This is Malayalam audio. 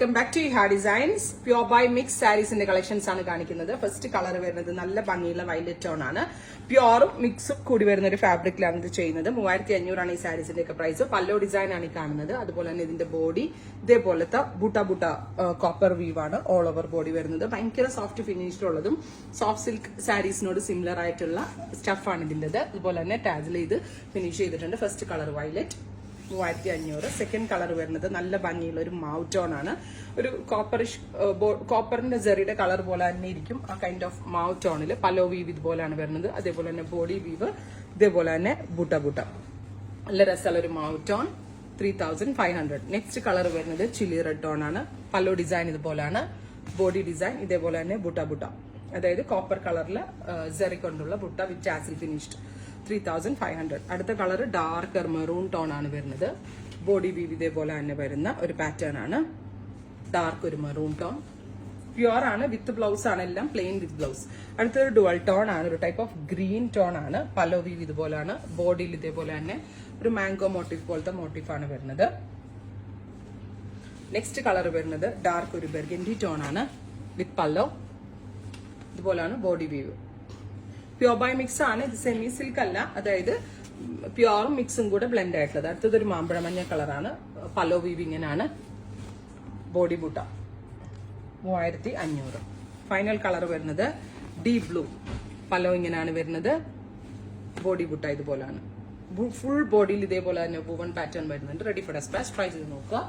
വെൽക്കം ബാക്ക് ടു ഹാ ഡിസൈൻസ്. പ്യോർ ബൈ മിക്സ് സാരീസിന്റെ കളക്ഷൻസ് ആണ് കാണിക്കുന്നത്. ഫസ്റ്റ് കളർ വരുന്നത് നല്ല ഭംഗിയുള്ള വയലറ്റ് ടോൺ ആണ്. പ്യോറും മിക്സും കൂടി വരുന്ന ഒരു ഫാബ്രിക്കിലാണ് ഇത് ചെയ്യുന്നത്. 3500 ഈ സാരീസിന്റെ ഒക്കെ പ്രൈസ്. പല്ലോ ഡിസൈൻ ആണ് ഈ കാണുന്നത്. അതുപോലെ തന്നെ ഇതിന്റെ ബോഡി ഇതേപോലത്തെ ബുട്ട കോപ്പർ വീവ് ആണ് ഓൾ ഓവർ ബോഡി വരുന്നത്. ഭയങ്കര സോഫ്റ്റ് ഫിനിഷിലുള്ളതും സോഫ്റ്റ് സിൽക്ക് സാരീസിനോട് സിമിലർ ആയിട്ടുള്ള സ്റ്റഫാണ് ഇതിൻ്റെത്. അതുപോലെ തന്നെ ടാസിൽ ചെയ്ത് ഫിനിഷ് ചെയ്തിട്ടുണ്ട്. First colour violet 3500. Second colour വരുന്നത് നല്ല ഭംഗിയുള്ള ഒരു മൗ ടോൺ ആണ്. ഒരു കോപ്പറിന്റെ ജെറിയുടെ കളർ പോലെ തന്നെ ഇരിക്കും ആ കൈൻഡ് ഓഫ് മൗ ടോണിൽ. പലോ വീവ് ഇതുപോലെയാണ് വരുന്നത്. അതേപോലെ തന്നെ ബോഡി വീവ് ഇതേപോലെ തന്നെ ബുട്ട നല്ല രസമുള്ള ഒരു മൗ ടോൺ 3500. നെക്സ്റ്റ് കളർ വരുന്നത് ചില്ലി റെഡ് ടോൺ ആണ്. പലോ ഡിസൈൻ ഇതുപോലെയാണ്. ബോഡി ഡിസൈൻ ഇതേപോലെ തന്നെ ബുട്ട അതായത് കോപ്പർ കളറിൽ ജെറി കൊണ്ടുള്ള ബുട്ട വിത്ത് ടാസിൽ ഫിനിഷ്ഡ് 3500. അടുത്ത കളർ ഡാർക്കർ മെറൂൺ ടോൺ ആണ് വരുന്നത്. ബോഡി വീവ് ഇതേപോലെ തന്നെ വരുന്ന ഒരു പാറ്റേൺ ആണ്. ഡാർക്ക് ഒരു മെറൂൺ ടോൺ. പ്യുവർ ആണ്, വിത്ത് ബ്ലൗസ് ആണ്, എല്ലാം പ്ലെയിൻ വിത്ത് ബ്ലൗസ്. അടുത്തൊരു ഡുവൽ ടോൺ ആണ്, ഒരു ടൈപ്പ് ഓഫ് ഗ്രീൻ ടോൺ ആണ്. പലോ വീവ് ഇതുപോലെയാണ്. ബോഡിയിൽ ഇതേപോലെ തന്നെ ഒരു മാംഗോ മോട്ടീഫ് പോലത്തെ മോട്ടീഫാണ് വരുന്നത്. നെക്സ്റ്റ് കളർ വരുന്നത് ഡാർക്ക് ഒരു ബെർഗൻഡി ടോൺ ആണ് വിത്ത് പല്ലോ. ഇതുപോലെയാണ് body weave. Pure by mix ആണ്. ഇത് സെമി സിൽക്ക് അല്ല, അതായത് പ്യോറും മിക്സും കൂടെ ബ്ലെൻഡ് ആയിട്ടുള്ളത്. അടുത്തതൊരു മാമ്പഴ മഞ്ഞ കളറാണ്. പലോ വീവിങ്ങിനാണ്. ബോഡി ബുട്ട 3500. ഫൈനൽ കളർ വരുന്നത് ഡീപ് ബ്ലൂ. പലോ ഇങ്ങനെയാണ് വരുന്നത്. ബോഡി ബുട്ട ഇതുപോലെയാണ്. ഫുൾ ബോഡിയിൽ ഇതേപോലെ തന്നെ വുവൺ പാറ്റേൺ വരുന്നുണ്ട്. Ready for despatch. ട്രൈ ചെയ്ത് നോക്കുക.